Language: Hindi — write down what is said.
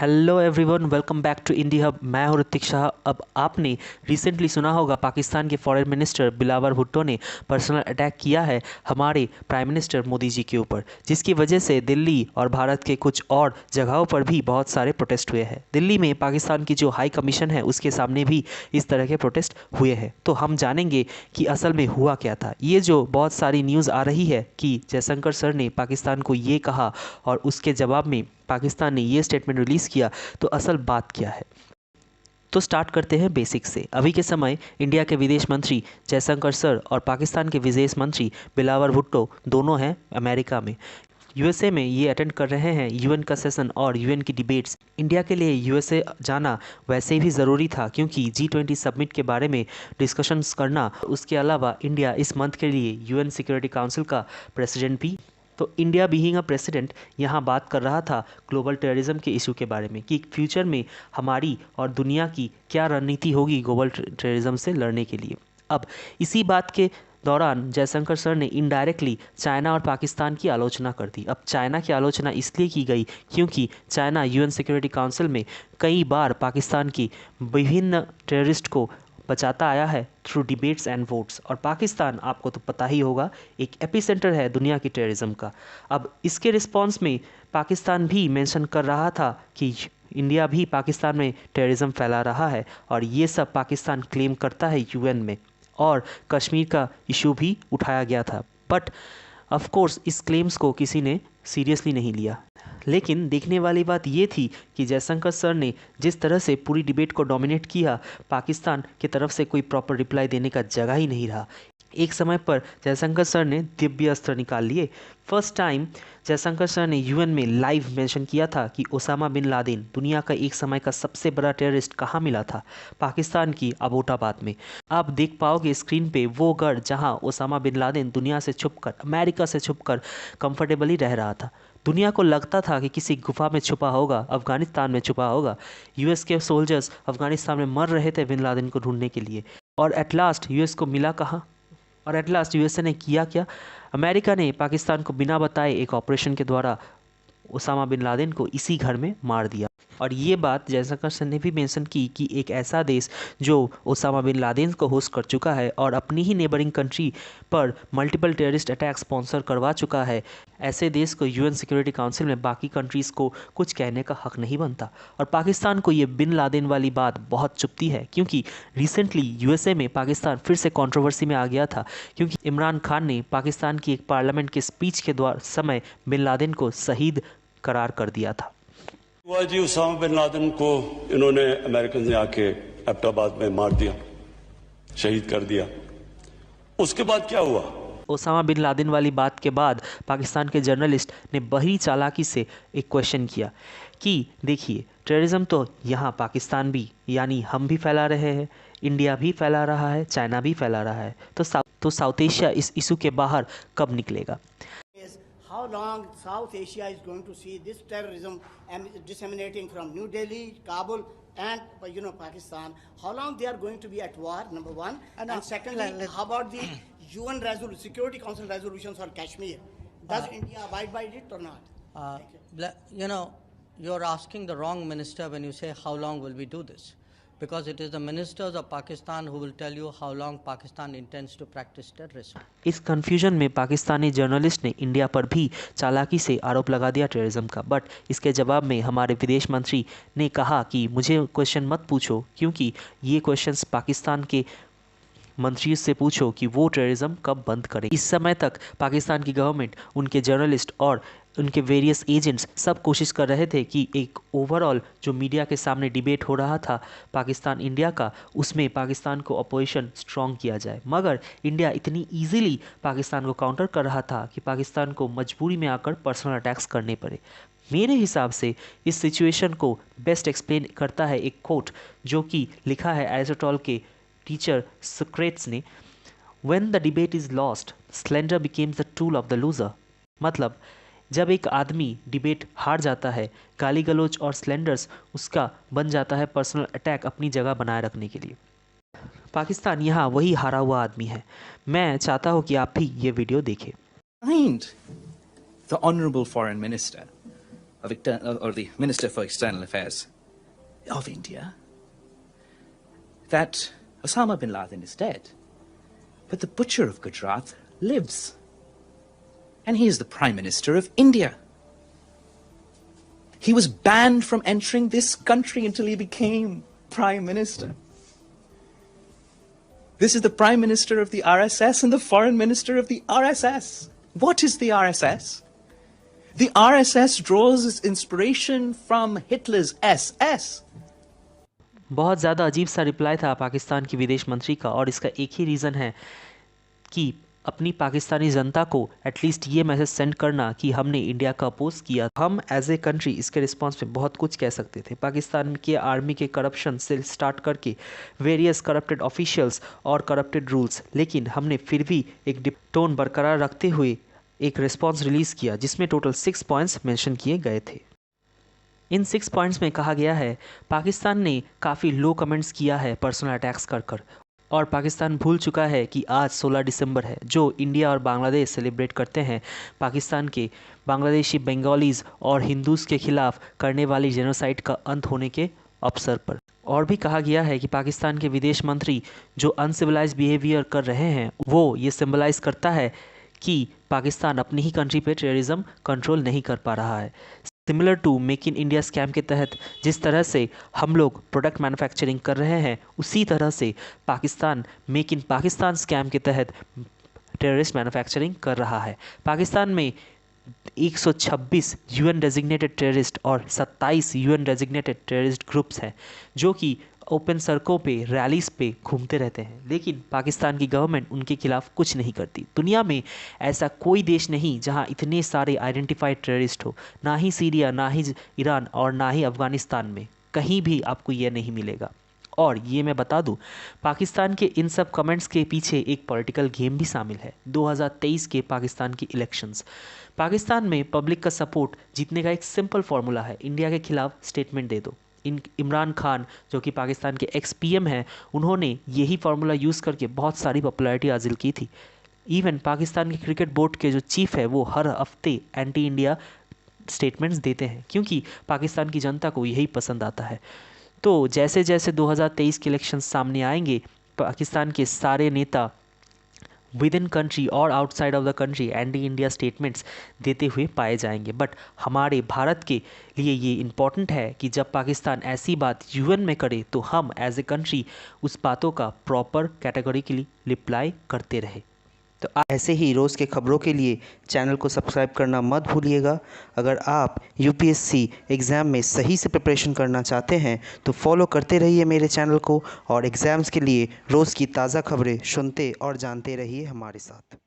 Hello everyone, welcome back to India hub. मैं हूं ऋतिक शाह। अब आपने रिसेंटली सुना होगा पाकिस्तान के फॉरेन मिनिस्टर बिलावल भुट्टो ने पर्सनल अटैक किया है हमारे प्राइम मिनिस्टर मोदी जी के ऊपर, जिसकी वजह से दिल्ली और भारत के कुछ और जगहों पर भी बहुत सारे प्रोटेस्ट हुए हैं। दिल्ली में पाकिस्तान की जो हाई कमीशन है उसके सामने भी इस तरह के प्रोटेस्ट हुए हैं। तो हम जानेंगे कि असल में हुआ क्या था। ये जो बहुत सारी न्यूज़ आ रही है कि जयशंकर सर ने पाकिस्तान को ये कहा और उसके जवाब में पाकिस्तान ने ये स्टेटमेंट रिलीज़ किया, तो असल बात क्या है। तो स्टार्ट करते हैं बेसिक से। अभी के समय इंडिया के विदेश मंत्री जयशंकर सर और पाकिस्तान के विदेश मंत्री बिलावल भुट्टो दोनों हैं अमेरिका में। यूएसए में ये अटेंड कर रहे हैं यूएन का सेशन और यूएन की डिबेट्स। इंडिया के लिए यूएसए जाना वैसे भी ज़रूरी था क्योंकि G20 समिट के बारे में डिस्कशंस करना। उसके अलावा इंडिया इस मंथ के लिए यूएन सिक्योरिटी काउंसिल का प्रेसिडेंट भी। तो इंडिया बीइंग अ प्रेसिडेंट यहाँ बात कर रहा था ग्लोबल टेररिज्म के इशू के बारे में कि फ्यूचर में हमारी और दुनिया की क्या रणनीति होगी ग्लोबल टेररिज्म से लड़ने के लिए। अब इसी बात के दौरान जयशंकर सर ने इनडायरेक्टली चाइना और पाकिस्तान की आलोचना कर दी। अब चाइना की आलोचना इसलिए की गई क्योंकि चाइना यूएन सिक्योरिटी काउंसिल में कई बार पाकिस्तान की विभिन्न टेररिस्ट को बचाता आया है थ्रू डिबेट्स एंड वोट्स। और पाकिस्तान आपको तो पता ही होगा एक एपिसेंटर है दुनिया की टेररिज्म का। अब इसके रिस्पांस में पाकिस्तान भी मेंशन कर रहा था कि इंडिया भी पाकिस्तान में टेररिज्म फैला रहा है और ये सब पाकिस्तान क्लेम करता है यूएन में। और कश्मीर का इशू भी उठाया गया था, बट ऑफ कोर्स इस क्लेम्स को किसी ने सीरियसली नहीं लिया। लेकिन देखने वाली बात ये थी कि जयशंकर सर ने जिस तरह से पूरी डिबेट को डोमिनेट किया, पाकिस्तान की तरफ से कोई प्रॉपर रिप्लाई देने का जगह ही नहीं रहा। एक समय पर जयशंकर सर ने दिव्य अस्त्र निकाल लिए। फर्स्ट टाइम जयशंकर सर ने यूएन में लाइव मेंशन किया था कि ओसामा बिन लादेन दुनिया का एक समय का सबसे बड़ा टेररिस्ट कहाँ मिला था, पाकिस्तान की अबोटाबाद में। आप देख पाओगे स्क्रीन पे वो गढ़ जहाँ ओसामा बिन लादेन दुनिया से छुपकर, अमेरिका से छुपकर कंफर्टेबली रह रहा था। दुनिया को लगता था कि किसी गुफा में छुपा होगा, अफगानिस्तान में छुपा होगा। यूएस के सोल्जर्स अफगानिस्तान में मर रहे थे बिन लादेन को ढूंढने के लिए। और एट लास्ट यूएस को मिला कहाँ, और एट लास्ट यूएसए ने किया क्या? अमेरिका ने पाकिस्तान को बिना बताए एक ऑपरेशन के द्वारा ओसामा बिन लादेन को इसी घर में मार दिया। और ये बात जयशंकर सर ने भी मेंशन की कि एक ऐसा देश जो ओसामा बिन लादेन को होस्ट कर चुका है और अपनी ही नेबरिंग कंट्री पर मल्टीपल टेररिस्ट अटैक स्पॉन्सर करवा चुका है, ऐसे देश को यूएन सिक्योरिटी काउंसिल में बाकी कंट्रीज़ को कुछ कहने का हक नहीं बनता। और पाकिस्तान को ये बिन लादेन वाली बात बहुत चुभती है क्योंकि रिसेंटली यूएसए में पाकिस्तान फिर से कंट्रोवर्सी में आ गया था क्योंकि इमरान खान ने पाकिस्तान की एक पार्लियामेंट के स्पीच के द्वारा समय बिन लादेन को शहीद करार कर दिया था। हुआ जी, उसामा बिन लादेन को इन्होंने अमेरिकन ने आके एबटाबाद में मार दिया, शहीद कर दिया। उसके बाद क्या हुआ? ओसामा बिन लादेन वाली बात के बाद पाकिस्तान के जर्नलिस्ट ने बड़ी चालाकी से एक क्वेश्चन किया कि देखिए, टेररिज्म तो यहाँ पाकिस्तान भी यानी हम भी फैला रहे हैं, इंडिया भी फैला रहा है, चाइना भी फैला रहा है, तो साउथ एशिया इस इशू के बाहर कब निकलेगा? How long South Asia is going to see this terrorism and disseminating from New Delhi, Kabul, and Pakistan? How long they are going to be at war? Number one, and secondly, how about the UN Security Council resolutions on Kashmir? Does India abide by it or not? You're asking the wrong minister when you say how long will we do this, because it is the ministers of Pakistan who will tell you how long Pakistan intends to practice terrorism. इस कन्फ्यूजन में पाकिस्तानी जर्नलिस्ट ने इंडिया पर भी चालाकी से आरोप लगा दिया टेररिज्म का, बट इसके जवाब में हमारे विदेश मंत्री ने कहा कि मुझे क्वेश्चन मत पूछो क्योंकि ये क्वेश्चंस पाकिस्तान के मंत्री से पूछो कि वो टेररिज्म कब बंद करें। इस समय तक पाकिस्तान की गवर्नमेंट, उनके जर्नलिस्ट और उनके वेरियस एजेंट्स सब कोशिश कर रहे थे कि एक ओवरऑल जो मीडिया के सामने डिबेट हो रहा था पाकिस्तान इंडिया का, उसमें पाकिस्तान को अपोजिशन स्ट्रॉन्ग किया जाए। मगर इंडिया इतनी इजीली पाकिस्तान को काउंटर कर रहा था कि पाकिस्तान को मजबूरी में आकर पर्सनल अटैक्स करने पड़े। मेरे हिसाब से इस सिचुएशन को बेस्ट एक्सप्लेन करता है एक कोट जो कि लिखा है एरिस्टोटल के टीचर सोक्रेट्स ने, when the debate is lost slender becomes the tool of the loser. मतलब जब एक आदमी डिबेट हार जाता है, गाली गलौज और स्लेंडर्स उसका बन जाता है पर्सनल अटैक अपनी जगह बनाए रखने के लिए। पाकिस्तान यहाँ वही हारा हुआ आदमी है। मैं चाहता हूँ कि आप भी ये वीडियो देखें। Behind the Honourable Foreign Minister or the Minister for External Affairs of India, that Osama bin Laden is dead, but the butcher of Gujarat lives. And he is the Prime Minister of India. He was banned from entering this country until he became Prime Minister. This is the Prime Minister of the RSS and the Foreign Minister of the RSS. What is the RSS? The RSS draws its inspiration from Hitler's SS. बहुत ज़्यादा अजीब सा रिप्लाई था पाकिस्तान की विदेश मंत्री का, और इसका एक ही रीज़न है कि अपनी पाकिस्तानी जनता को एटलीस्ट ये मैसेज सेंड करना कि हमने इंडिया का अपोज किया। हम एज ए कंट्री इसके रिस्पांस में बहुत कुछ कह सकते थे, पाकिस्तान के आर्मी के करप्शन से स्टार्ट करके वेरियस करप्टेड ऑफिशियल्स और करप्टेड रूल्स, लेकिन हमने फिर भी एक टोन बरकरार रखते हुए एक रिस्पांस रिलीज़ किया जिसमें टोटल 6 पॉइंट्स मेंशन किए गए थे। इन 6 पॉइंट्स में कहा गया है पाकिस्तान ने काफ़ी लो कमेंट्स किया है पर्सनल अटैक्स कर, और पाकिस्तान भूल चुका है कि आज 16 दिसंबर है जो इंडिया और बांग्लादेश सेलिब्रेट करते हैं पाकिस्तान के बांग्लादेशी बंगालीज़ और हिंदूज़ के खिलाफ करने वाली जेनोसाइड का अंत होने के अवसर पर। और भी कहा गया है कि पाकिस्तान के विदेश मंत्री जो अनसिविलाइज्ड बिहेवियर कर रहे हैं वो ये सिंबलाइज करता है कि पाकिस्तान अपनी ही कंट्री पे टेररिज्म कंट्रोल नहीं कर पा रहा है। Similar to make in India scam के तहत जिस तरह से हम लोग प्रोडक्ट मैन्युफैक्चरिंग कर रहे हैं, उसी तरह से Pakistan make in Pakistan scam के तहत टेररिस्ट मैन्युफैक्चरिंग कर रहा है। पाकिस्तान में 126 यूएन डेजिग्नेटेड टेररिस्ट और 27 यूएन डेजिग्नेटेड टेररिस्ट ग्रुप्स हैं जो कि ओपन सड़कों पे रैलीज पे घूमते रहते हैं, लेकिन पाकिस्तान की गवर्नमेंट उनके खिलाफ कुछ नहीं करती। दुनिया में ऐसा कोई देश नहीं जहां इतने सारे आइडेंटिफाइड टेररिस्ट हो, ना ही सीरिया, ना ही ईरान और ना ही अफ़गानिस्तान में, कहीं भी आपको यह नहीं मिलेगा। और ये मैं बता दूं, पाकिस्तान के इन सब कमेंट्स के पीछे एक पॉलिटिकल गेम भी शामिल है। 2023 के पाकिस्तान की इलेक्शंस, पाकिस्तान में पब्लिक का सपोर्ट जीतने का एक सिंपल फार्मूला है, इंडिया के खिलाफ स्टेटमेंट दे दो। इमरान खान जो कि पाकिस्तान के एक्स पीएम हैं, उन्होंने यही फार्मूला यूज़ करके बहुत सारी पॉपुलैरिटी हासिल की थी। इवन पाकिस्तान के क्रिकेट बोर्ड के जो चीफ है वो हर हफ्ते एंटी इंडिया स्टेटमेंट्स देते हैं क्योंकि पाकिस्तान की जनता को यही पसंद आता है। तो जैसे जैसे 2023 के इलेक्शन सामने आएंगे, पाकिस्तान के सारे नेता विद इन कंट्री और outside of the country anti India statements देते हुए पाए जाएंगे। बट हमारे भारत के लिए ये इम्पॉर्टेंट है कि जब पाकिस्तान ऐसी बात यूएन में करे तो हम एज ए कंट्री उस बातों का प्रॉपर कैटेगोरिकली रिप्लाई करते रहे। तो ऐसे ही रोज़ के खबरों के लिए चैनल को सब्सक्राइब करना मत भूलिएगा। अगर आप यूपीएससी एग्ज़ाम में सही से प्रिपरेशन करना चाहते हैं तो फॉलो करते रहिए मेरे चैनल को, और एग्ज़ाम्स के लिए रोज़ की ताज़ा खबरें सुनते और जानते रहिए हमारे साथ।